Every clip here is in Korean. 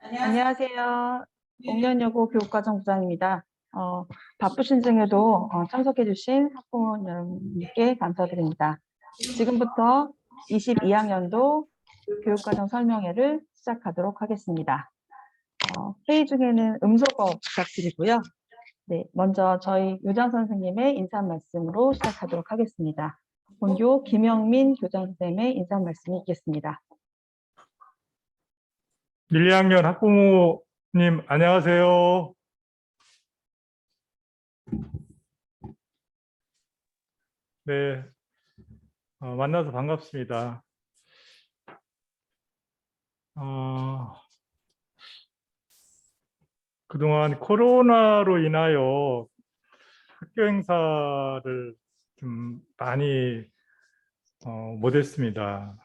안녕하세요. 옥년여고 교육과정부장입니다. 바쁘신 중에도 참석해 주신 학부모 여러분께 감사드립니다. 지금부터 22학년도 교육과정 설명회를 시작하도록 하겠습니다. 회의 중에는 음소거 부탁드리고요. 네, 먼저 저희 유장 선생님의 인사 말씀으로 시작하도록 하겠습니다. 본교 김영민 교장 선생님의 인사 말씀이 있겠습니다. 1, 2학년 학부모님 안녕하세요. 네, 만나서 반갑습니다. 그동안 코로나로 인하여 학교 행사를 좀 많이 못했습니다.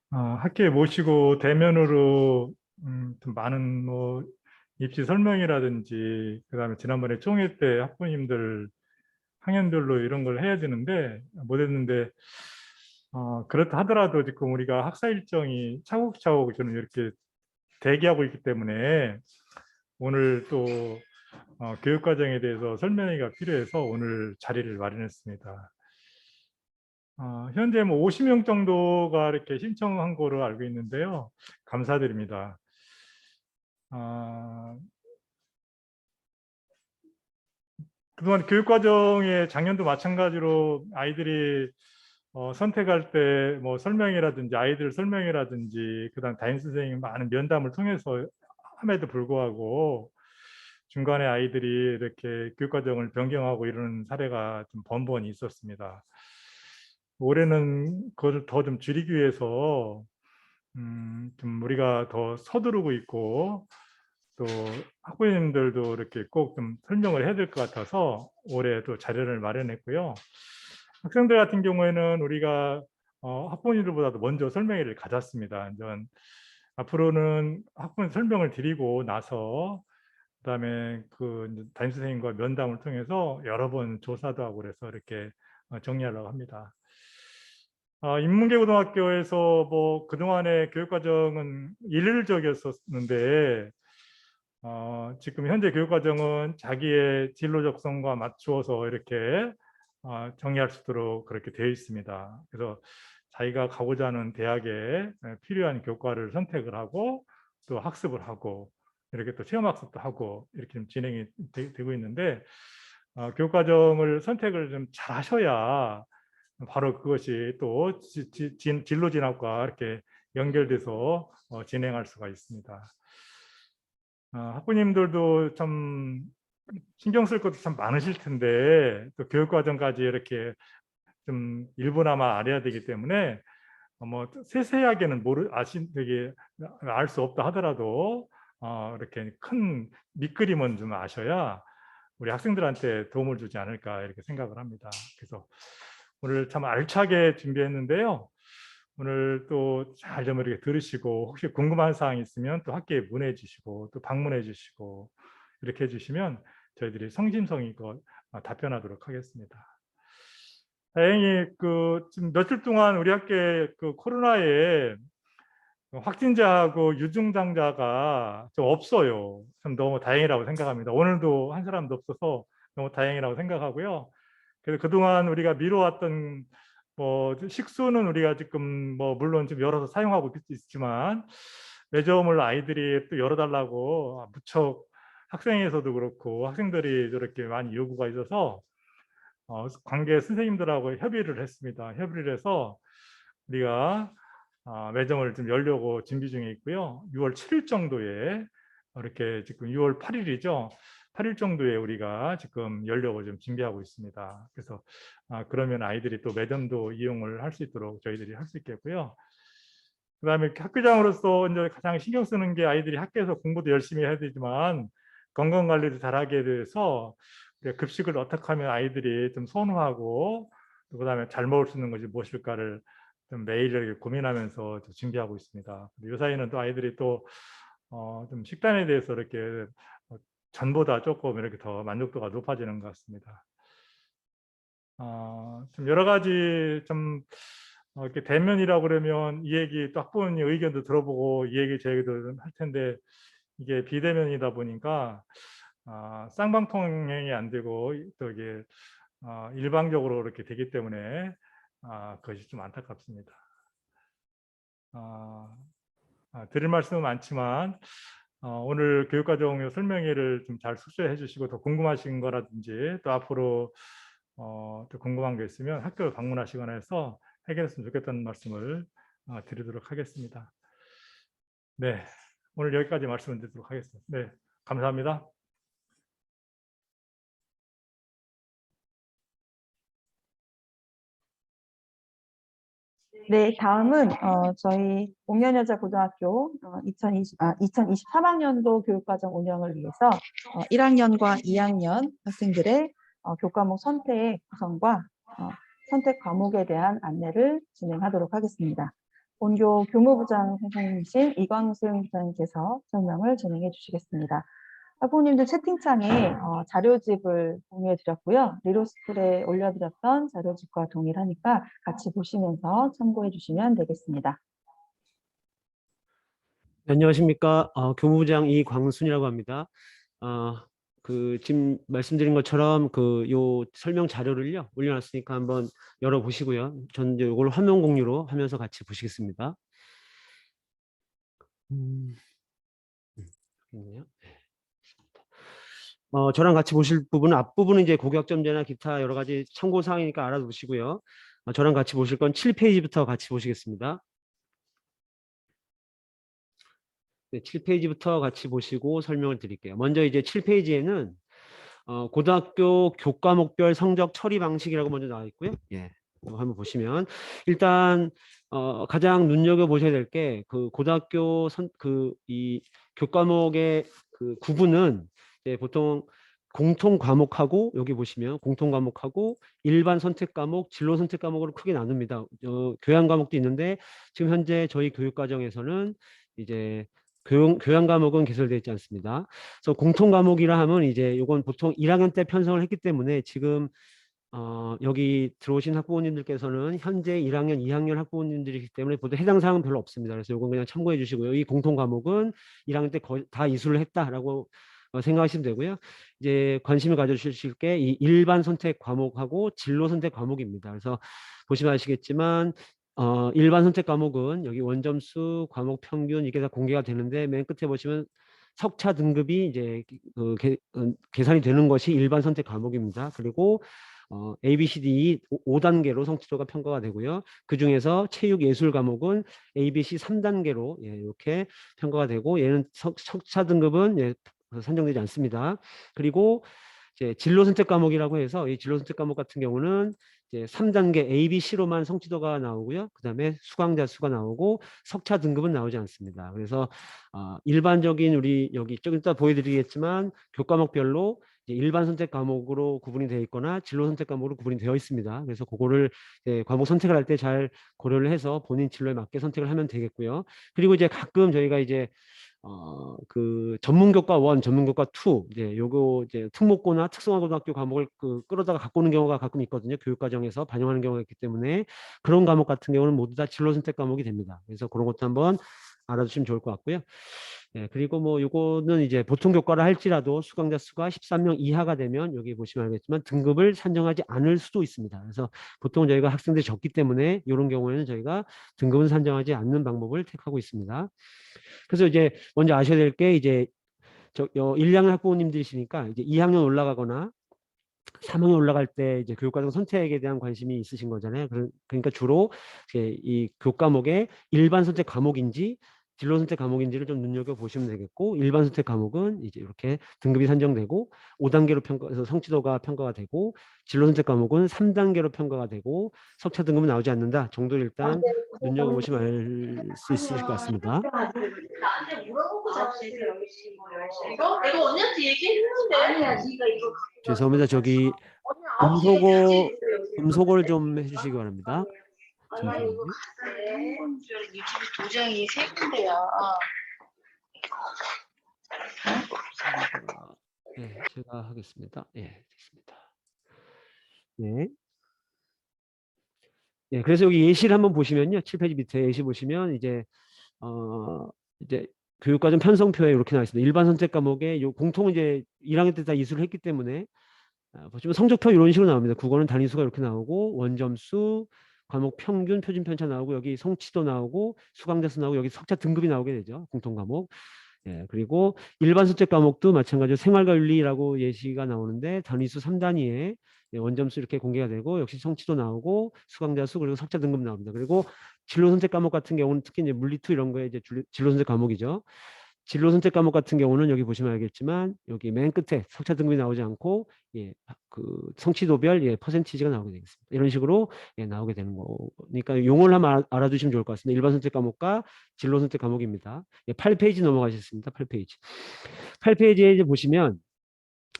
학교에 모시고 대면으로 좀 많은 입시 설명이라든지 그다음에 지난번에 총회 때 학부모님들 학년별로 이런 걸 해야 되는데 못했는데 그렇다 하더라도 지금 우리가 학사 일정이 차곡차곡 저는 이렇게 대기하고 있기 때문에 오늘 또 교육과정에 대해서 설명회가 필요해서 오늘 자리를 마련했습니다. 현재 50명 정도가 이렇게 신청한 거로 알고 있는데요. 감사드립니다. 그동안 교육과정에 작년도 마찬가지로 아이들이 선택할 때 설명이라든지 아이들 설명이라든지 그다음 담임 선생님 많은 면담을 통해서 함에도 불구하고 중간에 아이들이 이렇게 교육과정을 변경하고 이러는 사례가 좀 번번이 있었습니다. 올해는 그걸 더 좀 줄이기 위해서 좀 우리가 더 서두르고 있고 또 학부모님들도 이렇게 꼭 좀 설명을 해야 될 것 같아서 올해 또 자료를 마련했고요. 학생들 같은 경우에는 우리가 학부모님들보다도 먼저 설명회를 가졌습니다. 앞으로는 학부모 설명을 드리고 나서 그다음에 그 담임 선생님과 면담을 통해서 여러 번 조사도 하고 그래서 이렇게 정리하려고 합니다. 인문계고등학교에서 그동안의 교육과정은 일률적이었었는데 지금 현재 교육과정은 자기의 진로 적성과 맞추어서 이렇게 정리할 수 있도록 그렇게 되어 있습니다. 그래서 자기가 가고자 하는 대학에 필요한 교과를 선택을 하고 또 학습을 하고 이렇게 또 체험학습도 하고 이렇게 좀 진행이 되고 있는데 교육과정을 선택을 좀 잘 하셔야 바로 그것이 또 진로 진학과 이렇게 연결돼서 진행할 수가 있습니다. 학부님들도 참 신경 쓸 것도 참 많으실 텐데 또 교육과정까지 이렇게 좀 일부나마 알아야 되기 때문에 세세하게는 되게 알 수 없다 하더라도 이렇게 큰 밑그림은 좀 아셔야 우리 학생들한테 도움을 주지 않을까 이렇게 생각을 합니다. 그래서 오늘 참 알차게 준비했는데요. 오늘 또 잘 좀 이렇게 들으시고 혹시 궁금한 사항 있으면 또 학교에 문의해 주시고 또 방문해 주시고 이렇게 해주시면 저희들이 성심성의껏 답변하도록 하겠습니다. 다행히 지금 며칠 동안 우리 학교에 코로나에 확진자하고 유증상자가 좀 없어요. 참 너무 다행이라고 생각합니다. 오늘도 한 사람도 없어서 너무 다행이라고 생각하고요. 그래서 그동안 우리가 미뤄왔던 식수는 우리가 지금 물론 좀 열어서 사용하고 있지만 매점을 아이들이 또 열어달라고 무척 학생에서도 그렇고 학생들이 저렇게 많이 요구가 있어서 관계 선생님들하고 협의를 했습니다. 협의를 해서 우리가 매점을 좀 열려고 준비 중에 있고요. 6월 7일 정도에 이렇게 지금 6월 8일이죠. 8일 정도에 우리가 지금 열려고 좀 준비하고 있습니다. 그래서 그러면 아이들이 또 매점도 이용을 할 수 있도록 저희들이 할 수 있겠고요. 그다음에 학교장으로서 이제 가장 신경 쓰는 게 아이들이 학교에서 공부도 열심히 해야 되지만 건강 관리도 잘하게 돼서 급식을 어떻게 하면 아이들이 좀 선호하고 그다음에 잘 먹을 수 있는 것이 무엇일까를 좀 매일 이렇게 고민하면서 준비하고 있습니다. 이 사이는 또 아이들이 또 좀 식단에 대해서 이렇게 전보다 조금 이렇게 더 만족도가 높아지는 것 같습니다. 좀 여러 가지 좀 이렇게 대면이라고 그러면 이 얘기 또 학부모님 의견도 들어보고 이 얘기 제 얘기도 할 텐데 이게 비대면이다 보니까 쌍방통행이 안 되고 또 이게 일방적으로 이렇게 되기 때문에 그것이 좀 안타깝습니다. 드릴 말씀은 많지만 오늘 교육과정 설명회를 좀 잘 숙지해 주시고 더 궁금하신 거라든지 또 앞으로 또 궁금한 게 있으면 학교를 방문하시거나 해서 해결했으면 좋겠다는 말씀을 드리도록 하겠습니다. 네, 오늘 여기까지 말씀을 드리도록 하겠습니다. 네, 감사합니다. 네, 다음은 저희 옥년여자고등학교 2023학년도 교육과정 운영을 위해서 1학년과 2학년 학생들의 교과목 선택 구성과 선택 과목에 대한 안내를 진행하도록 하겠습니다. 본교 교무부장 선생님이신 이광승 부장님께서 설명을 진행해 주시겠습니다. 학부모님들 채팅창에 자료집을 공유해 드렸고요. 리로스쿨에 올려드렸던 자료집과 동일하니까 같이 보시면서 참고해 주시면 되겠습니다. 안녕하십니까. 교무부장 이광순이라고 합니다. 지금 말씀드린 것처럼 요 설명 자료를요 올려놨으니까 한번 열어보시고요. 전 이제 이걸 화면 공유로 하면서 같이 보시겠습니다. 있네요. 저랑 같이 보실 부분은 앞부분은 이제 고교학점제나 기타 여러 가지 참고 사항이니까 알아두시고요. 저랑 같이 보실 건 7페이지부터 같이 보시겠습니다. 네, 7페이지부터 같이 보시고 설명을 드릴게요. 먼저 이제 7페이지에는 고등학교 교과목별 성적 처리 방식이라고 먼저 나와 있고요. 예, 이거 한번 보시면 일단 가장 눈여겨 보셔야 될 게 고등학교 이 교과목의 구분은 이제 보통 공통 과목하고 여기 보시면 공통 과목하고 일반 선택 과목, 진로 선택 과목으로 크게 나눕니다. 교양 과목도 있는데 지금 현재 저희 교육 과정에서는 이제 교양 과목은 개설되어 있지 않습니다. 그래서 공통 과목이라 하면 이제 이건 보통 1학년 때 편성을 했기 때문에 지금 여기 들어오신 학부모님들께서는 현재 1학년, 2학년 학부모님들이기 때문에 보통 해당 사항은 별로 없습니다. 그래서 이건 그냥 참고해 주시고요. 이 공통 과목은 1학년 때 거의 다 이수를 했다라고 생각하시면 되고요. 이제 관심을 가져주실 게 이 일반 선택 과목하고 진로 선택 과목입니다. 그래서 보시면 아시겠지만 일반 선택 과목은 여기 원점수, 과목 평균 이게 다 공개가 되는데 맨 끝에 보시면 석차 등급이 이제 계산이 되는 것이 일반 선택 과목입니다. 그리고 A, B, C, D 5단계로 성취도가 평가가 되고요. 그 중에서 체육 예술 과목은 A, B, C 3단계로 이렇게 평가가 되고 얘는 석차 등급은 산정되지 않습니다. 그리고 이제 진로 선택 과목이라고 해서 이 진로 선택 과목 같은 경우는 이제 3단계 A, B, C로만 성취도가 나오고요. 그다음에 수강자 수가 나오고 석차 등급은 나오지 않습니다. 그래서 일반적인 우리 여기 좀 이따 보여드리겠지만 교과목별로 일반 선택 과목으로 구분이 되어 있거나 진로 선택 과목으로 구분이 되어 있습니다. 그래서 그거를 과목 선택을 할 때 잘 고려를 해서 본인 진로에 맞게 선택을 하면 되겠고요. 그리고 이제 가끔 저희가 이제 전문교과 1, 전문교과 2, 이제 요거 이제 특목고나 특성화고등학교 과목을 끌어다가 갖고 오는 경우가 가끔 있거든요. 교육과정에서 반영하는 경우가 있기 때문에 그런 과목 같은 경우는 모두 다 진로 선택 과목이 됩니다. 그래서 그런 것도 한번 알아두시면 좋을 것 같고요. 그리고 뭐 요거는 이제 보통 교과를 할지라도 수강자 수가 13명 이하가 되면 여기 보시면 알겠지만 등급을 산정하지 않을 수도 있습니다. 그래서 보통 저희가 학생들이 적기 때문에 이런 경우에는 저희가 등급은 산정하지 않는 방법을 택하고 있습니다. 그래서 이제 먼저 아셔야 될 게 이제 1, 2학년 학부모님들이시니까 이제 2학년 올라가거나 3학년 올라갈 때 이제 교육과정 선택에 대한 관심이 있으신 거잖아요. 그러니까 주로 이제 이 교과목의 일반 선택 과목인지 진로 선택 과목인지를 좀 눈여겨 보시면 되겠고, 일반 선택 과목은 이제 이렇게 등급이 산정되고 5단계로 평가해서 성취도가 평가가 되고, 진로 선택 과목은 3단계로 평가가 되고 석차 등급은 나오지 않는다 정도를 일단 눈여겨 보시면 알 수 있으실 것 같습니다. 나한테 물어보고 이거 내가 언니한테 얘기했는데. 아니야, 네가 이거 죄송합니다. 저기 언니 9시에 음소거를 좀 해주시기 바랍니다. 아니 이거 갔어요. 유튜브 도장이 세 군데야. 네, 제가 하겠습니다. 예, 됐습니다. 네. 예, 그래서 여기 예시를 한번 보시면요. 7페이지 밑에 예시 보시면 이제 교육과정 편성표에 이렇게 나와 있습니다. 일반 선택 과목에 요 공통 이제 1학년 때 다 이수를 했기 때문에 보시면 성적표 이런 식으로 나옵니다. 국어는 단위수가 이렇게 나오고 원점수, 과목 평균, 표준 편차 나오고 여기 성취도 나오고 수강자 수 나오고 여기 석차 등급이 나오게 되죠. 공통 과목. 예, 그리고 일반 선택 과목도 마찬가지로 생활관리라고 예시가 나오는데 단위수 3단위에 원점수 이렇게 공개가 되고 역시 성취도 나오고 수강자 수 그리고 석차 등급 나옵니다. 그리고 진로 선택 과목 같은 경우는 특히 이제 물리2 이런 거에 이제 진로 선택 과목이죠. 진로 선택 과목 같은 경우는 여기 보시면 알겠지만 여기 맨 끝에 석차 등급이 나오지 않고 예, 그 성취도별 예, 퍼센티지가 나오게 되겠습니다. 이런 식으로 예, 나오게 되는 거니까 용어를 한번 알아두시면 좋을 것 같습니다. 일반 선택 과목과 진로 선택 과목입니다. 예, 8페이지 넘어가셨습니다. 8페이지. 8페이지에 이제 보시면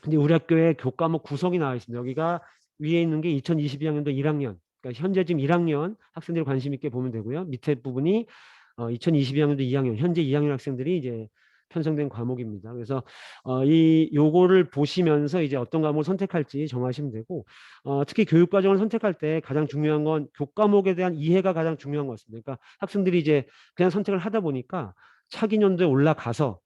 이제 우리 학교의 교과목 구성이 나와 있습니다. 여기가 위에 있는 게 2022학년도 1학년. 그러니까 현재 지금 1학년 학생들이 관심 있게 보면 되고요. 밑에 부분이 2022학년도 2학년, 현재 2학년 학생들이 이제 편성된 과목입니다. 그래서 이 요거를 보시면서 이제 어떤 과목을 선택할지 정하시면 되고 특히 교육 과정을 선택할 때 가장 중요한 건 교과목에 대한 이해가 가장 중요한 것 같습니다. 그러니까 학생들이 이제 그냥 선택을 하다 보니까 차기 년도에 올라가서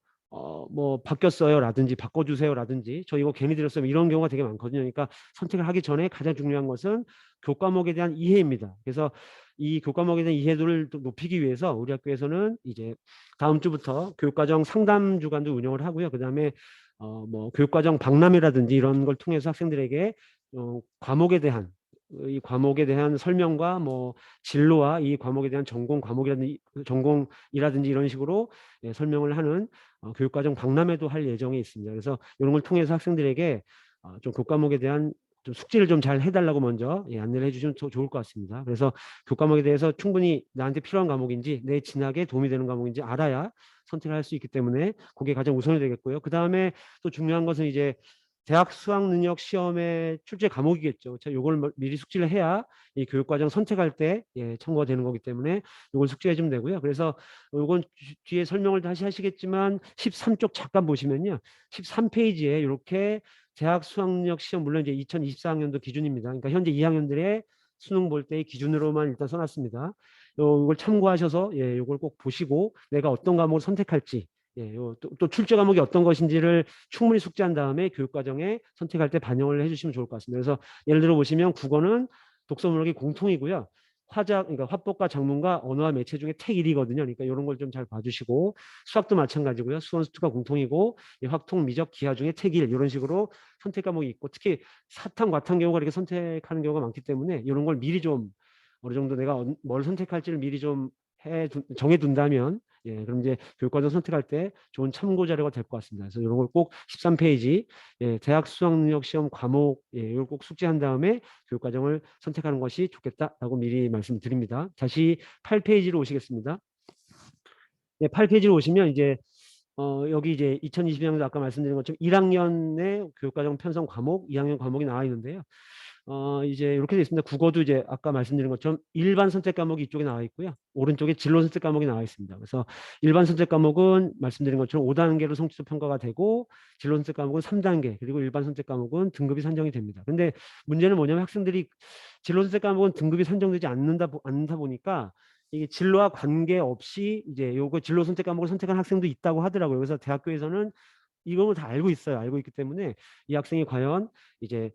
뭐 바뀌었어요라든지 바꿔주세요라든지 저 이거 괜히 들었어요 이런 경우가 되게 많거든요. 그러니까 선택을 하기 전에 가장 중요한 것은 교과목에 대한 이해입니다. 그래서 이 교과목에 대한 이해도를 또 높이기 위해서 우리 학교에서는 이제 다음 주부터 교육과정 상담 주간도 운영을 하고요. 그다음에 뭐 교육과정 박람회라든지 이런 걸 통해서 학생들에게 과목에 대한 이 과목에 대한 설명과 뭐 진로와 이 과목에 대한 전공이라든지 이런 식으로 예, 설명을 하는 교육과정 박람회도 할 예정에 있습니다. 그래서 이런 걸 통해서 학생들에게 좀 교과목에 대한 좀 숙지를 좀 잘 해달라고 먼저 예, 안내를 해주시면 좋을 것 같습니다. 그래서 교과목에 대해서 충분히 나한테 필요한 과목인지 내 진학에 도움이 되는 과목인지 알아야 선택을 할 수 있기 때문에 그게 가장 우선이 되겠고요. 그 다음에 또 중요한 것은 이제 대학 수학 능력 시험의 출제 과목이겠죠. 자, 요걸 미리 숙지를 해야 이 교육과정 선택할 때 예, 청구가 되는 거기 때문에 요걸 숙지해 주면 되고요. 그래서 요건 뒤에 설명을 다시 하시겠지만 13쪽 잠깐 보시면요. 13페이지에 이렇게 대학 수학 능력 시험 물론 이제 2024학년도 기준입니다. 그러니까 현재 2학년들의 수능 볼 때의 기준으로만 일단 써놨습니다. 요걸 참고하셔서 예, 요걸 꼭 보시고 내가 어떤 과목을 선택할지 예, 또 출제 과목이 어떤 것인지를 충분히 숙지한 다음에 교육과정에 선택할 때 반영을 해주시면 좋을 것 같습니다. 그래서 예를 들어 보시면 국어는 독서 문학이 공통이고요. 그러니까 화법과 작문과 언어와 매체 중에 택 1이거든요. 그러니까 이런 걸 좀 잘 봐주시고 수학도 마찬가지고요. 수원 수투가 공통이고 확통, 미적, 기하 중에 택 1 이런 식으로 선택 과목이 있고 특히 사탐, 과탐 경우가 이렇게 선택하는 경우가 많기 때문에 이런 걸 미리 좀 어느 정도 내가 뭘 선택할지를 미리 좀 정해둔다면 예, 그럼 이제 교육과정 선택할 때 좋은 참고 자료가 될 것 같습니다. 그래서 이런 걸 꼭 13페이지 예, 대학 수학능력 시험 과목 예, 이걸 꼭 숙지한 다음에 교육과정을 선택하는 것이 좋겠다라고 미리 말씀드립니다. 다시 8페이지로 오시겠습니다. 네, 8페이지로 오시면 이제 여기 이제 2022년도 아까 말씀드린 것처럼 1학년의 교육과정 편성 과목, 2학년 과목이 나와 있는데요. 이제 이렇게 되어 있습니다. 국어도 이제 아까 말씀드린 것처럼 일반 선택 과목이 이쪽에 나와 있고요. 오른쪽에 진로 선택 과목이 나와 있습니다. 그래서 일반 선택 과목은 말씀드린 것처럼 5단계로 성취도 평가가 되고 진로 선택 과목은 3단계 그리고 일반 선택 과목은 등급이 산정이 됩니다. 근데 문제는 뭐냐면 학생들이 진로 선택 과목은 등급이 산정되지 않는다 보니까 이게 진로와 관계없이 이제 요거 진로 선택 과목을 선택한 학생도 있다고 하더라고요. 그래서 대학교에서는 이걸 다 알고 있어요. 알고 있기 때문에 이 학생이 과연 이제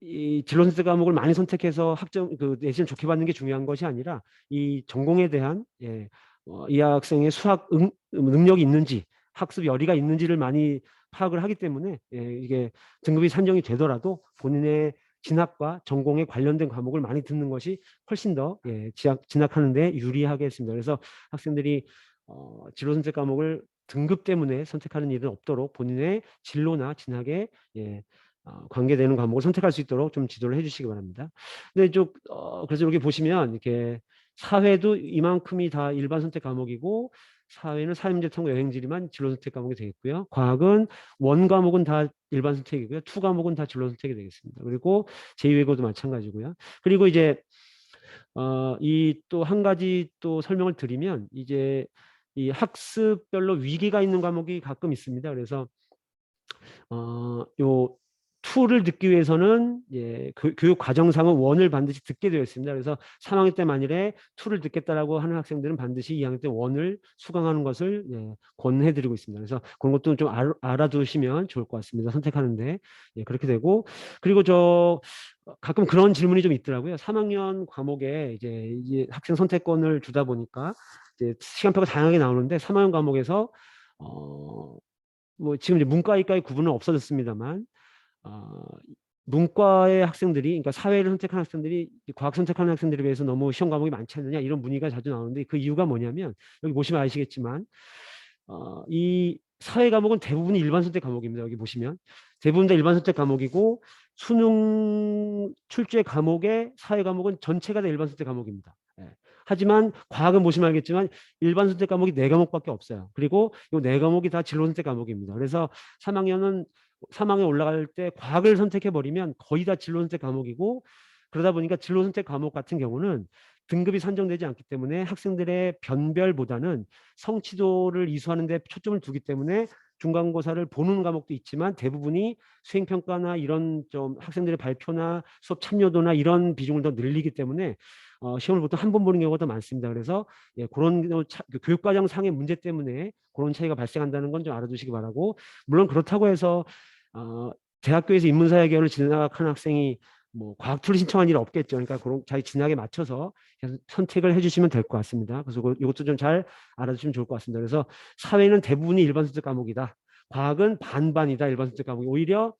이 진로 선택 과목을 많이 선택해서 학점 그 내신을 좋게 받는 게 중요한 것이 아니라 이 전공에 대한 예, 이 학생의 수학 능력이 있는지 학습 열의가 있는지를 많이 파악을 하기 때문에 예, 이게 등급이 산정이 되더라도 본인의 진학과 전공에 관련된 과목을 많이 듣는 것이 훨씬 더 예, 진학하는 데 유리하겠습니다. 그래서 학생들이 진로 선택 과목을 등급 때문에 선택하는 일은 없도록 본인의 진로나 진학에 예, 관계되는 과목을 선택할 수 있도록 좀 지도를 해주시기 바랍니다. 근데 그래서 여기 보시면 이렇게 사회도 이만큼이 다 일반 선택 과목이고 사회는 사회문제 탐구 여행지리만 진로 선택 과목이 되겠고요. 과학은 원 과목은 다 일반 선택이고요. 투 과목은 다 진로 선택이 되겠습니다. 그리고 제2외고도 마찬가지고요. 그리고 이제 이 또 한 가지 또 설명을 드리면 이제 이 학습별로 위기가 있는 과목이 가끔 있습니다. 그래서 요 2를 듣기 위해서는 교육 과정상은 1을 반드시 듣게 되어 있습니다. 그래서 3학년 때 만일에 2를 듣겠다라고 하는 학생들은 반드시 2학년 때 1을 수강하는 것을 권해드리고 있습니다. 그래서 그런 것도 좀 알아두시면 좋을 것 같습니다. 선택하는데 그렇게 되고, 그리고 가끔 그런 질문이 좀 있더라고요. 3학년 과목에 이제 학생 선택권을 주다 보니까 이제 시간표가 다양하게 나오는데 3학년 과목에서 뭐 지금 이제 문과 이과의 구분은 없어졌습니다만 문과의 학생들이, 그러니까 사회를 선택하는 학생들이 과학 선택하는 학생들에 비해서 너무 시험 과목이 많지 않느냐, 이런 문의가 자주 나오는데 그 이유가 뭐냐면, 여기 보시면 아시겠지만 이 사회 과목은 대부분이 일반 선택 과목입니다. 여기 보시면 대부분 다 일반 선택 과목이고, 수능 출제 과목의 사회 과목은 전체가 다 일반 선택 과목입니다. 하지만 과학은 보시면 알겠지만 일반 선택 과목이 4과목밖에 없어요. 그리고 이 4과목이 다 진로 선택 과목입니다. 그래서 3학년 올라갈 때 과학을 선택해 버리면 거의 다 진로 선택 과목이고, 그러다 보니까 진로 선택 과목 같은 경우는 등급이 산정되지 않기 때문에 학생들의 변별보다는 성취도를 이수하는 데 초점을 두기 때문에 중간고사를 보는 과목도 있지만 대부분이 수행평가나 이런 좀 학생들의 발표나 수업 참여도나 이런 비중을 더 늘리기 때문에 시험을 보통 한 번 보는 경우가 더 많습니다. 그래서 그런 교육과정 상의 문제 때문에 그런 차이가 발생한다는 건 좀 알아두시기 바라고, 물론 그렇다고 해서 대학교에서 인문사회 계열을 진학하는 학생이 뭐 과학 툴을 신청한 일 없겠죠. 그러니까 그런 자기 진학에 맞춰서 선택을 해주시면 될 것 같습니다. 그래서 이것도 좀 잘 알아두시면 좋을 것 같습니다. 그래서 사회는 대부분이 일반 선택 과목이다. 과학은 반반이다. 일반 선택 과목이 오히려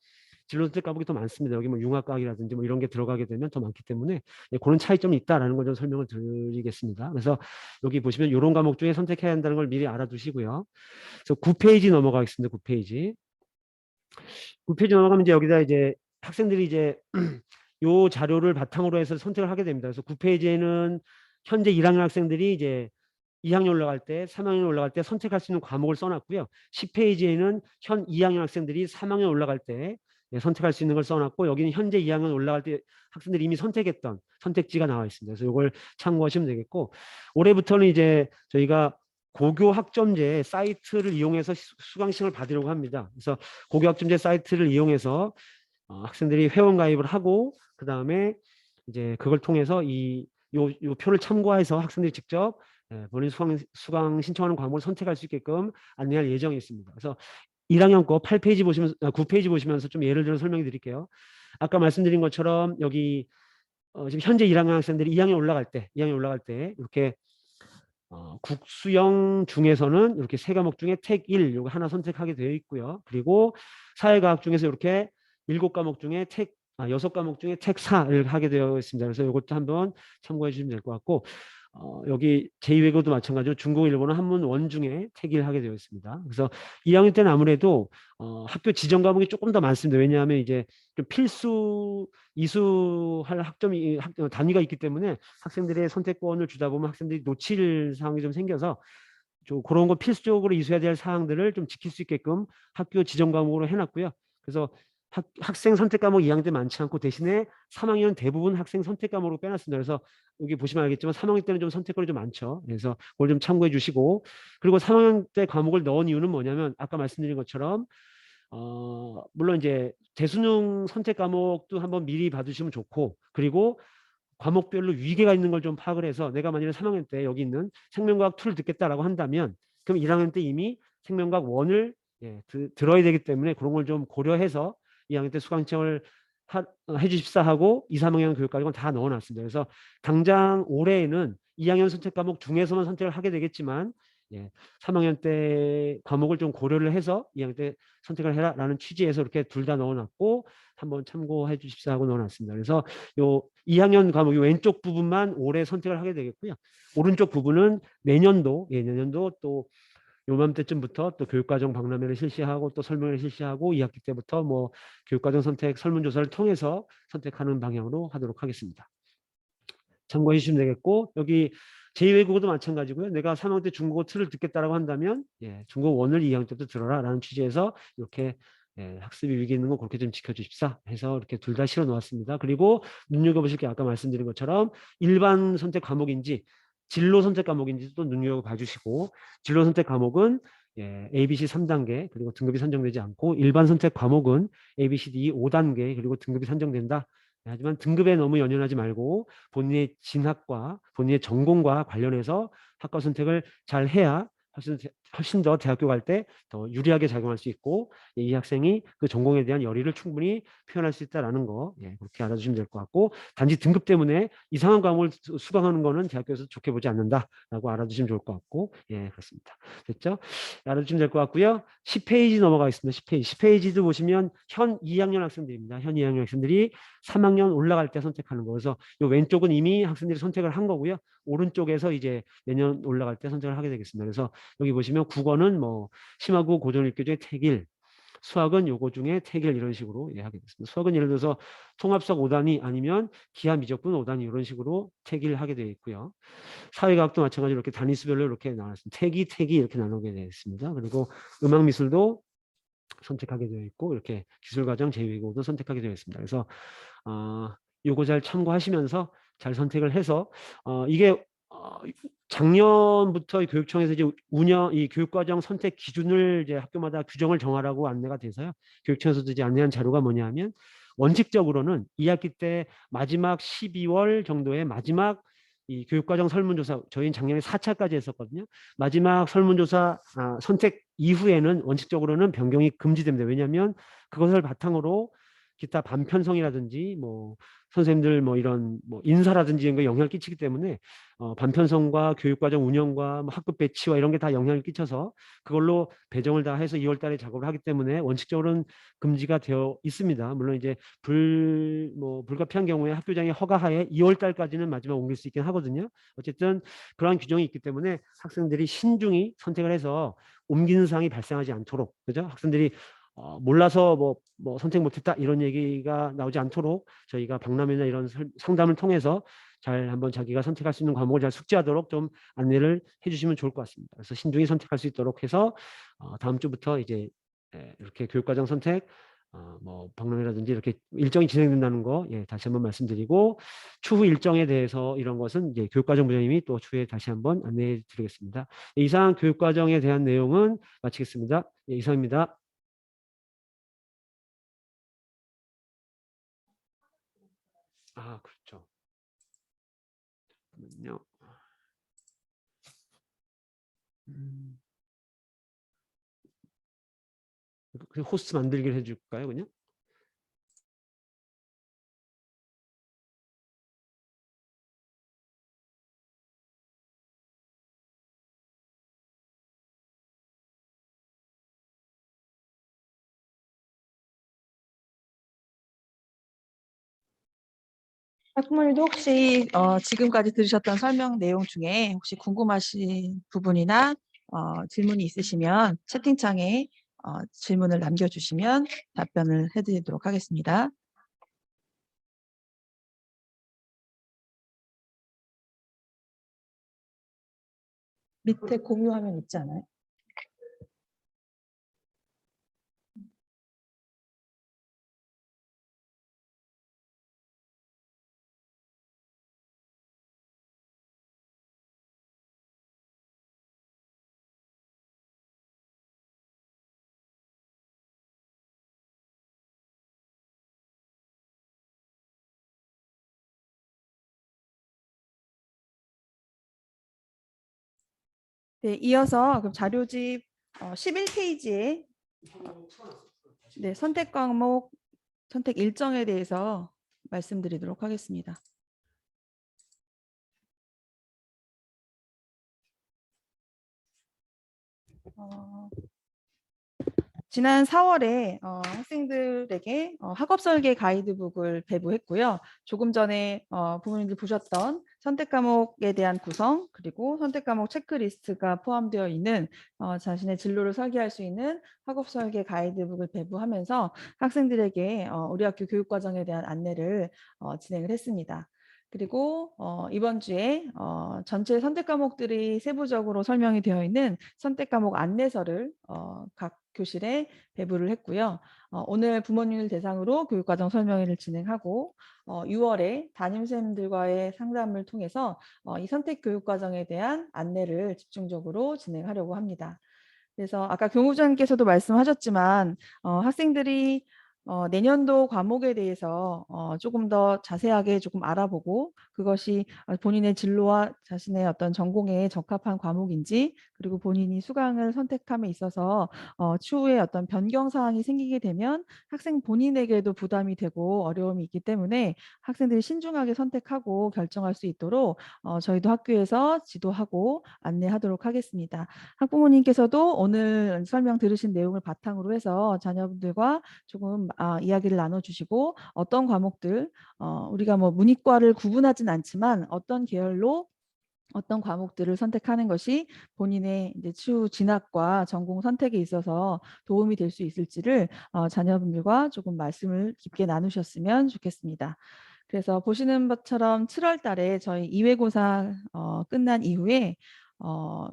진로 선택 과목이 더 많습니다. 여기 뭐 융합과학이라든지 뭐 이런 게 들어가게 되면 더 많기 때문에 그런 차이점이 있다라는 걸 좀 설명을 드리겠습니다. 그래서 여기 보시면 이런 과목 중에 선택해야 한다는 걸 미리 알아두시고요. 그래서 9페이지 넘어가겠습니다. 9페이지. 9페이지 넘어가면 이제 여기다 이제 학생들이 이제 요 자료를 바탕으로 해서 선택을 하게 됩니다. 그래서 9페이지에는 현재 1학년 학생들이 이제 2학년 올라갈 때, 3학년 올라갈 때 선택할 수 있는 과목을 써놨고요. 10페이지에는 현 2학년 학생들이 3학년 올라갈 때 선택할 수 있는 걸 써놨고, 여기는 현재 2학년 올라갈 때 학생들이 이미 선택했던 선택지가 나와 있습니다. 그래서 이걸 참고하시면 되겠고, 올해부터는 이제 저희가 고교 학점제 사이트를 이용해서 수강 신청을 받으려고 합니다. 그래서 고교 학점제 사이트를 이용해서 학생들이 회원 가입을 하고, 그 다음에 이제 그걸 통해서 요 표를 참고해서 학생들이 직접 본인 수강 신청하는 과목을 선택할 수 있게끔 안내할 예정이 있습니다. 그래서 1학년 거 8페이지 보시면서 9페이지 보시면서 좀 예를 들어 설명해 드릴게요. 아까 말씀드린 것처럼 여기 지금 현재 1학년 학생들이 2학년 올라갈 때 이렇게 국수형 중에서는 이렇게 3과목 중에 택 1 요거 하나 선택하게 되어 있고요. 그리고 사회과학 중에서 이렇게 7과목 중에 6과목 중에 택 4를 하게 되어 있습니다. 그래서 이것도 한번 참고해 주시면 될 것 같고, 여기 제2외국어도 마찬가지로 중국, 일본어, 한문, 원 중에 택 1 하게 되어 있습니다. 그래서 2학년 때는 아무래도 학교 지정 과목이 조금 더 많습니다. 왜냐하면 이제 좀 필수 이수할 단위가 있기 때문에 학생들의 선택권을 주다 보면 학생들이 놓칠 상황이 좀 생겨서 그런 거 필수적으로 이수해야 될 사항들을 좀 지킬 수 있게끔 학교 지정 과목으로 해놨고요. 그래서 학생 선택 과목 2학년 때 많지 않고, 대신에 3학년 대부분 학생 선택 과목으로 빼놨습니다. 그래서 여기 보시면 알겠지만 3학년 때는 좀 선택권이 좀 많죠. 그래서 그걸 좀 참고해 주시고, 그리고 3학년 때 과목을 넣은 이유는 뭐냐면 아까 말씀드린 것처럼 물론 이제 대수능 선택 과목도 한번 미리 봐두시면 좋고, 그리고 과목별로 위계가 있는 걸 좀 파악을 해서 내가 만약에 3학년 때 여기 있는 생명과학 2를 듣겠다라고 한다면 그럼 1학년 때 이미 생명과학 1을 들어야 되기 때문에 그런 걸 좀 고려해서 2학년 때 수강 신청을 해주십사 하고 2, 3학년 교육과정은 다 넣어놨습니다. 그래서 당장 올해에는 2학년 선택 과목 중에서만 선택을 하게 되겠지만 3학년 때 과목을 좀 고려를 해서 2학년 때 선택을 해라라는 취지에서 이렇게 둘 다 넣어놨고 한번 참고해 주십사 하고 넣어놨습니다. 그래서 요 2학년 과목 요 왼쪽 부분만 올해 선택을 하게 되겠고요. 오른쪽 부분은 내년도 또 요맘때쯤부터 또 교육과정 박람회를 실시하고 또 설명회를 실시하고 2학기 때부터 뭐 교육과정 선택 설문조사를 통해서 선택하는 방향으로 하도록 하겠습니다. 참고해 주시면 되겠고, 여기 제2외국어도 마찬가지고요. 내가 3학년 때 중국어 2를 듣겠다라고 한다면 중국어 1을 2학년 때부터 들어라 라는 취지에서 이렇게 학습이 위기 있는 거 그렇게 좀 지켜주십사 해서 이렇게 둘 다 실어 놓았습니다. 그리고 눈여겨보실 게 아까 말씀드린 것처럼 일반 선택 과목인지 진로 선택 과목인지 또 눈여겨 봐주시고, 진로 선택 과목은 예, ABC 3단계 그리고 등급이 선정되지 않고 일반 선택 과목은 ABCD 5단계 그리고 등급이 선정된다. 하지만 등급에 너무 연연하지 말고 본인의 진학과 본인의 전공과 관련해서 학과 선택을 잘 해야 훨씬 더 대학교 갈 때 더 유리하게 작용할 수 있고 이 학생이 그 전공에 대한 열의를 충분히 표현할 수 있다라는 거 예, 그렇게 알아주시면 될 것 같고 단지 등급 때문에 이상한 과목을 수강하는 거는 대학교에서 좋게 보지 않는다라고 알아주시면 좋을 것 같고 예 그렇습니다. 됐죠? 알아주시면 될 것 같고요. 10페이지 넘어가겠습니다. 10페이지도 보시면 현 2학년 학생들입니다. 현 2학년 학생들이 3학년 올라갈 때 선택하는 거. 그래서 이 왼쪽은 이미 학생들이 선택을 한 거고요. 오른쪽에서 이제 내년 올라갈 때 선택을 하게 되겠습니다. 그래서 여기 보시면 국어는 뭐 심화국 고전 읽기 중에 택일, 수학은 요거 중에 택일 이런 식으로 예, 하게 됐습니다. 수학은 예를 들어서 통합석 5단위 아니면 기하 미적분 5단위 이런 식으로 택일 하게 되어 있고요. 사회과학도 마찬가지로 이렇게 단위수별로 이렇게 나눴습니다. 택이 이렇게 나누게 되어 있습니다. 그리고 음악미술도 선택하게 되어 있고 이렇게 기술과정 제2외국어도 선택하게 되어 있습니다. 그래서 요거 잘 참고하시면서 잘 선택을 해서 이게 작년부터 교육청에서 이제 이 교육과정 선택 기준을 이제 학교마다 규정을 정하라고 안내가 돼서요. 교육청에서도 이제 안내한 자료가 뭐냐면 원칙적으로는 2학기 때 마지막 12월 정도에 마지막 이 교육과정 설문조사 저희는 작년에 4차까지 했었거든요. 마지막 설문조사 선택 이후에는 원칙적으로는 변경이 금지됩니다. 왜냐하면 그것을 바탕으로 기타 반편성이라든지 뭐 선생님들 뭐 이런 뭐 인사라든지 이런 거 영향을 끼치기 때문에 반편성과 교육과정 운영과 뭐 학급 배치와 이런 게 다 영향을 끼쳐서 그걸로 배정을 다 해서 2월 달에 작업을 하기 때문에 원칙적으로는 금지가 되어 있습니다. 물론 이제 불가피한 경우에 학교장의 허가하에 2월 달까지는 마지막 옮길 수 있긴 하거든요. 어쨌든 그러한 규정이 있기 때문에 학생들이 신중히 선택을 해서 옮기는 사항이 발생하지 않도록 그죠? 학생들이 몰라서 뭐 선택 못했다 이런 얘기가 나오지 않도록 저희가 박람회나 이런 상담을 통해서 잘 한번 자기가 선택할 수 있는 과목을 잘 숙지하도록 좀 안내를 해주시면 좋을 것 같습니다. 그래서 신중히 선택할 수 있도록 해서 다음 주부터 이제 이렇게 교육과정 선택 뭐 박람회라든지 이렇게 일정이 진행된다는 거 예, 다시 한번 말씀드리고 추후 일정에 대해서 이런 것은 이제 교육과정 부장님이 또 추후에 다시 한번 안내해 드리겠습니다. 이상 교육과정에 대한 내용은 마치겠습니다. 예, 이상입니다. 그렇죠. 잠깐만요. 그 호스트 만들기를 해줄까요, 그냥? 학부모님도 혹시 지금까지 들으셨던 설명 내용 중에 혹시 궁금하신 부분이나 질문이 있으시면 채팅창에 질문을 남겨주시면 답변을 해드리도록 하겠습니다. 밑에 공유화면 있지 않아요? 네, 이어서 그럼 자료집 11페이지에 네, 선택 과목, 선택 일정에 대해서 말씀드리도록 하겠습니다. 지난 4월에 학생들에게 학업 설계 가이드북을 배부했고요. 조금 전에 부모님들 보셨던 선택 과목에 대한 구성 그리고 선택 과목 체크리스트가 포함되어 있는 자신의 진로를 설계할 수 있는 학업 설계 가이드북을 배부하면서 학생들에게 우리 학교 교육과정에 대한 안내를 진행을 했습니다. 그리고 이번 주에 전체 선택 과목들이 세부적으로 설명이 되어 있는 선택 과목 안내서를 각 교실에 배부를 했고요. 오늘 부모님을 대상으로 교육과정 설명회를 진행하고 6월에 담임선생님들과의 상담을 통해서 이 선택 교육과정에 대한 안내를 집중적으로 진행하려고 합니다. 그래서 아까 교무장님께서도 말씀하셨지만 학생들이 내년도 과목에 대해서 조금 더 자세하게 조금 알아보고 그것이 본인의 진로와 자신의 어떤 전공에 적합한 과목인지 그리고 본인이 수강을 선택함에 있어서 추후에 어떤 변경 사항이 생기게 되면 학생 본인에게도 부담이 되고 어려움이 있기 때문에 학생들이 신중하게 선택하고 결정할 수 있도록 저희도 학교에서 지도하고 안내하도록 하겠습니다. 학부모님께서도 오늘 설명 들으신 내용을 바탕으로 해서 자녀분들과 조금 이야기를 나눠주시고 어떤 과목들 우리가 뭐 문이과를 구분하진 않지만 어떤 계열로 어떤 과목들을 선택하는 것이 본인의 이제 추후 진학과 전공 선택에 있어서 도움이 될 수 있을지를 자녀분들과 조금 말씀을 깊게 나누셨으면 좋겠습니다. 그래서 보시는 것처럼 7월 달에 저희 2외고사 끝난 이후에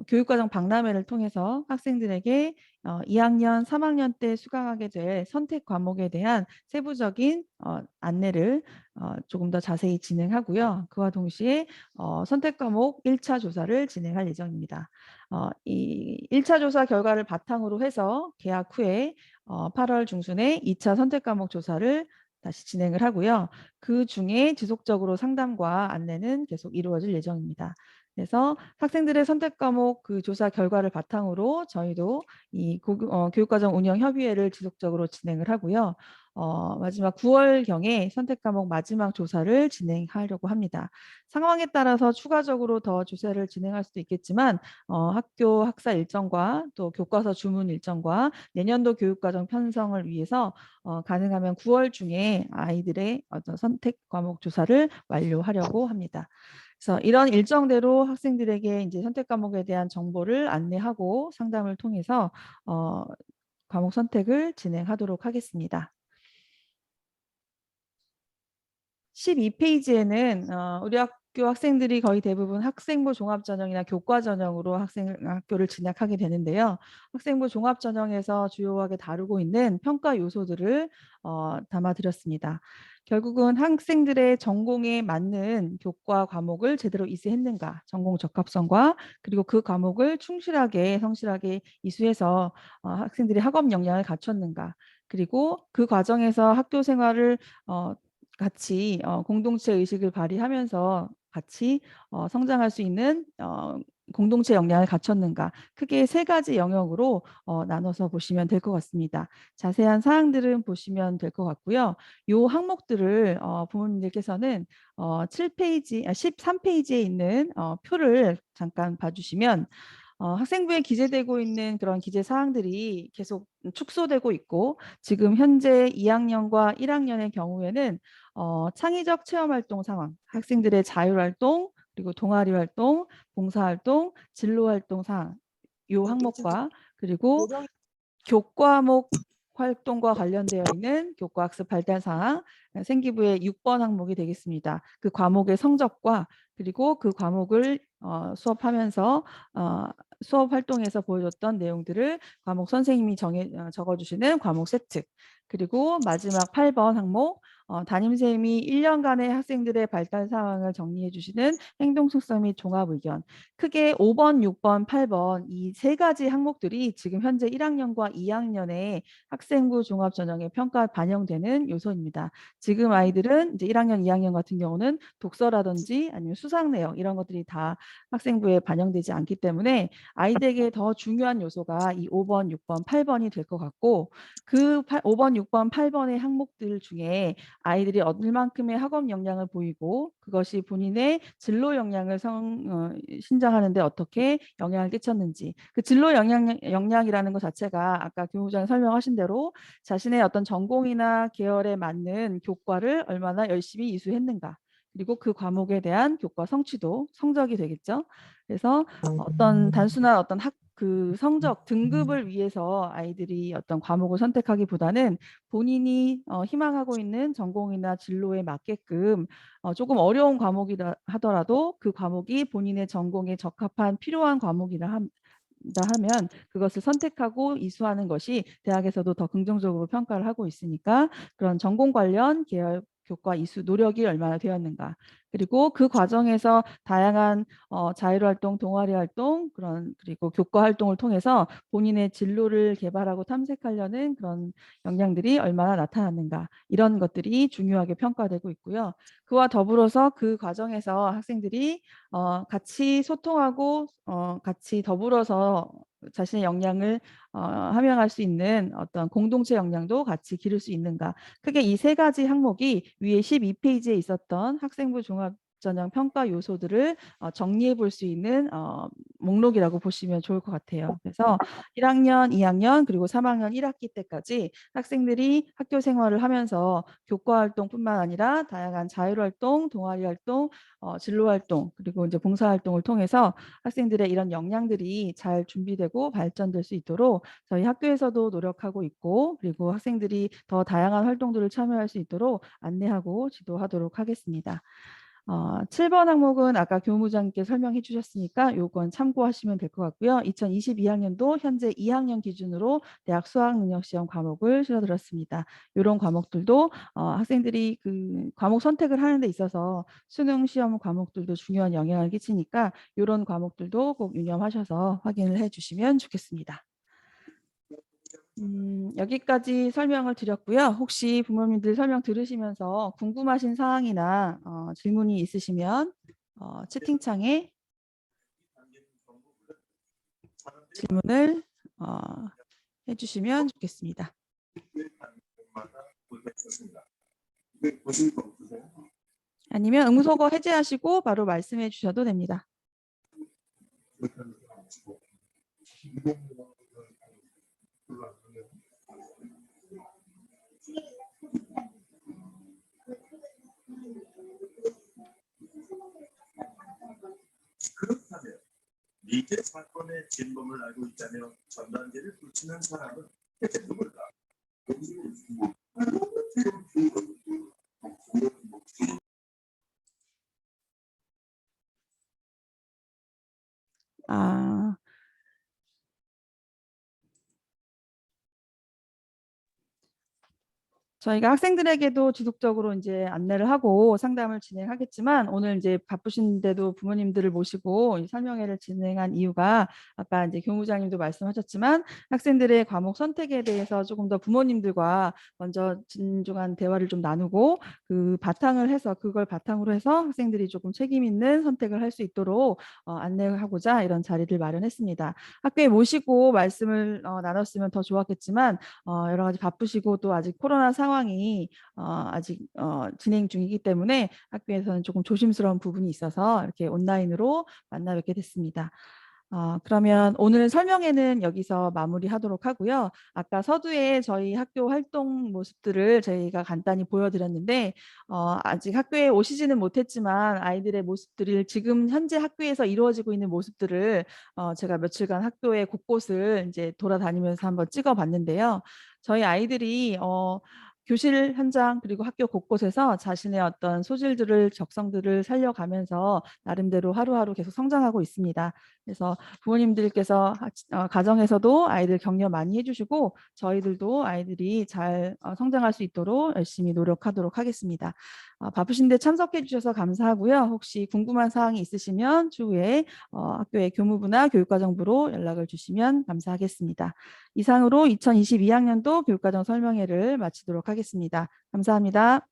교육과정 박람회를 통해서 학생들에게 2학년, 3학년 때 수강하게 될 선택 과목에 대한 세부적인 안내를 조금 더 자세히 진행하고요. 그와 동시에 선택 과목 1차 조사를 진행할 예정입니다. 이 1차 조사 결과를 바탕으로 해서 개학 후에 8월 중순에 2차 선택 과목 조사를 다시 진행을 하고요. 그 중에 지속적으로 상담과 안내는 계속 이루어질 예정입니다. 그래서 학생들의 선택 과목 그 조사 결과를 바탕으로 저희도 이 교육과정 운영 협의회를 지속적으로 진행을 하고요. 마지막 9월경에 선택 과목 마지막 조사를 진행하려고 합니다. 상황에 따라서 추가적으로 더 조사를 진행할 수도 있겠지만 학교 학사 일정과 또 교과서 주문 일정과 내년도 교육과정 편성을 위해서 가능하면 9월 중에 아이들의 어떤 선택 과목 조사를 완료하려고 합니다. 그래서 이런 일정대로 학생들에게 이제 선택 과목에 대한 정보를 안내하고 상담을 통해서 과목 선택을 진행하도록 하겠습니다. 12페이지에는 우리 학교 학생들이 거의 대부분 학생부 종합전형이나 교과전형으로 학교를 진학하게 되는데요. 학생부 종합전형에서 주요하게 다루고 있는 평가 요소들을 담아드렸습니다. 결국은 학생들의 전공에 맞는 교과 과목을 제대로 이수했는가, 전공 적합성과 그리고 그 과목을 충실하게 성실하게 이수해서 학생들이 학업 역량을 갖췄는가, 그리고 그 과정에서 학교 생활을 같이 공동체 의식을 발휘하면서 같이 성장할 수 있는 공동체 역량을 갖췄는가, 크게 세 가지 영역으로 나눠서 보시면 될 것 같습니다. 자세한 사항들은 보시면 될 것 같고요. 이 항목들을 부모님들께서는 13페이지에 있는 표를 잠깐 봐주시면 학생부에 기재되고 있는 그런 기재 사항들이 계속 축소되고 있고, 지금 현재 2학년과 1학년의 경우에는 창의적 체험활동 상황, 학생들의 자율활동, 그리고 동아리활동, 봉사활동, 진로활동 상황, 이 항목과 그리고 교과목 활동과 관련되어 있는 교과학습 발달 사항, 생기부의 6번 항목이 되겠습니다. 그 과목의 성적과 그리고 그 과목을 수업하면서 수업 활동에서 보여줬던 내용들을 과목 선생님이 적어주시는 과목 세트, 그리고 마지막 8번 항목 담임쌤이 1년간의 학생들의 발달 상황을 정리해 주시는 행동 속성 및 종합 의견, 크게 5번, 6번, 8번 이 세 가지 항목들이 지금 현재 1학년과 2학년의 학생부 종합전형의 평가 반영되는 요소입니다. 지금 아이들은 이제 1학년, 2학년 같은 경우는 독서라든지 아니면 수상 내용 이런 것들이 다 학생부에 반영되지 않기 때문에 아이들에게 더 중요한 요소가 이 5번, 6번, 8번이 될 것 같고, 그 5번, 6번, 8번의 항목들 중에 아이들이 얼만큼의 학업 역량을 보이고 그것이 본인의 진로 역량을 신장하는 데 어떻게 영향을 끼쳤는지, 그 진로 역량이라는 것 자체가 아까 교무장이 설명하신 대로 자신의 어떤 전공이나 계열에 맞는 교과를 얼마나 열심히 이수했는가, 그리고 그 과목에 대한 교과 성취도, 성적이 되겠죠. 그래서 어떤 단순한 어떤 그 성적 등급을 위해서 아이들이 어떤 과목을 선택하기보다는 본인이 희망하고 있는 전공이나 진로에 맞게끔 조금 어려운 과목이다 하더라도 그 과목이 본인의 전공에 적합한 필요한 과목이라 하면 그것을 선택하고 이수하는 것이 대학에서도 더 긍정적으로 평가를 하고 있으니까 그런 전공 관련 계열 교과 이수 노력이 얼마나 되었는가. 그리고 그 과정에서 다양한 자율활동, 동아리활동 그리고 교과 활동을 통해서 본인의 진로를 개발하고 탐색하려는 그런 역량들이 얼마나 나타났는가. 이런 것들이 중요하게 평가되고 있고요. 그와 더불어서 그 과정에서 학생들이 같이 소통하고 같이 더불어서 자신의 역량을 함양할 수 있는 어떤 공동체 역량도 같이 기를 수 있는가. 크게 이 세 가지 항목이 위에 12페이지에 있었던 학생부 종합전형 평가 요소들을 정리해 볼 수 있는 목록이라고 보시면 좋을 것 같아요. 그래서 1학년, 2학년 그리고 3학년 1학기 때까지 학생들이 학교 생활을 하면서 교과 활동뿐만 아니라 다양한 자율활동, 동아리활동, 진로활동 그리고 이제 봉사활동을 통해서 학생들의 이런 역량들이 잘 준비되고 발전될 수 있도록 저희 학교에서도 노력하고 있고 그리고 학생들이 더 다양한 활동들을 참여할 수 있도록 안내하고 지도하도록 하겠습니다. 7번 항목은 아까 교무장님께서 설명해 주셨으니까 요건 참고하시면 될 것 같고요. 2022학년도 현재 2학년 기준으로 대학 수학능력시험 과목을 실어들었습니다. 이런 과목들도 학생들이 그 과목 선택을 하는 데 있어서 수능 시험 과목들도 중요한 영향을 끼치니까 이런 과목들도 꼭 유념하셔서 확인을 해 주시면 좋겠습니다. 여기까지 설명을 드렸고요. 혹시 부모님들 설명 들으시면서 궁금하신 사항이나 질문이 있으시면 채팅창에 질문을 해주시면 좋겠습니다. 아니면 응모소거 해제하시고 바로 말씀해 주셔도 됩니다. 그렇다면 미제 사건의 진범을 알고 있다며 전단지를 붙이는 사람은 대체 누굴까? 저희가 학생들에게도 지속적으로 이제 안내를 하고 상담을 진행하겠지만 오늘 이제 바쁘신데도 부모님들을 모시고 이 설명회를 진행한 이유가 아까 이제 교무장님도 말씀하셨지만 학생들의 과목 선택에 대해서 조금 더 부모님들과 먼저 진중한 대화를 좀 나누고 그 바탕을 해서 그걸 바탕으로 해서 학생들이 조금 책임 있는 선택을 할 수 있도록 안내하고자 이런 자리를 마련했습니다. 학교에 모시고 말씀을 나눴으면 더 좋았겠지만 여러 가지 바쁘시고 또 아직 코로나 상황이 아직 진행 중이기 때문에 학교에서는 조금 조심스러운 부분이 있어서 이렇게 온라인으로 만나 뵙게 됐습니다. 그러면 오늘 설명회는 여기서 마무리하도록 하고요. 아까 서두에 저희 학교 활동 모습들을 저희가 간단히 보여드렸는데 아직 학교에 오시지는 못했지만 아이들의 모습들을 지금 현재 학교에서 이루어지고 있는 모습들을 제가 며칠간 학교의 곳곳을 이제 돌아다니면서 한번 찍어봤는데요. 저희 아이들이 교실 현장 그리고 학교 곳곳에서 자신의 어떤 소질들을 적성들을 살려가면서 나름대로 하루하루 계속 성장하고 있습니다. 그래서 부모님들께서 가정에서도 아이들 격려 많이 해주시고 저희들도 아이들이 잘 성장할 수 있도록 열심히 노력하도록 하겠습니다. 바쁘신데 참석해 주셔서 감사하고요. 혹시 궁금한 사항이 있으시면 추후에 학교의 교무부나 교육과정부로 연락을 주시면 감사하겠습니다. 이상으로 2022학년도 교육과정 설명회를 마치도록 하겠습니다. 감사합니다.